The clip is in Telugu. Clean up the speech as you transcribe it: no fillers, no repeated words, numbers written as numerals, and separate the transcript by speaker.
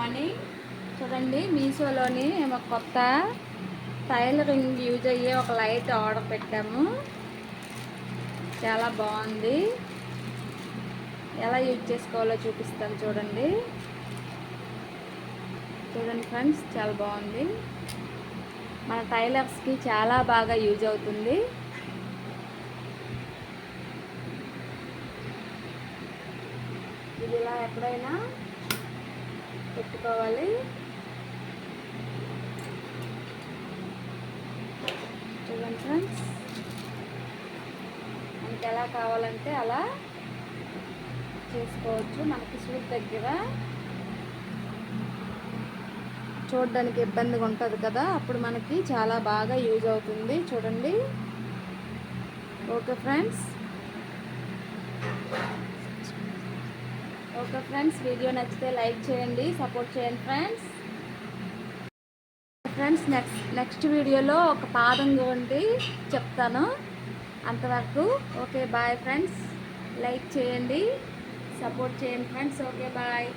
Speaker 1: మార్నింగ్. చూడండి, మీషోలోని ఒక కొత్త టైలరింగ్ యూజ్ అయ్యే ఒక లైట్ ఆర్డర్ పెట్టాము. చాలా బాగుంది. ఎలా యూజ్ చేసుకోవాలో చూపిస్తాను. చూడండి ఫ్రెండ్స్, చాలా బాగుంది. మన టైలర్స్కి చాలా బాగా యూజ్ అవుతుంది. ఇది ఇలా ఎప్పుడైనా పెట్టుకోవాలి. చూడండి ఫ్రెండ్స్, మనకి ఎలా కావాలంటే అలా చేసుకోవచ్చు. మనకి సూట్ దగ్గర చూడడానికి ఇబ్బందిగా ఉంటుంది కదా, అప్పుడు మనకి చాలా బాగా యూజ్ అవుతుంది. చూడండి. ఓకే ఫ్రెండ్స్, వీడియో నచ్చితే లైక్ చేయండి, సపోర్ట్ చేయండి ఫ్రెండ్స్. నెక్స్ట్ వీడియోలో ఒక పాదం గురించి చెప్తాను. అంతవరకు ఓకే, బాయ్ ఫ్రెండ్స్. లైక్ చేయండి, సపోర్ట్ చేయండి ఫ్రెండ్స్. Okay, bye.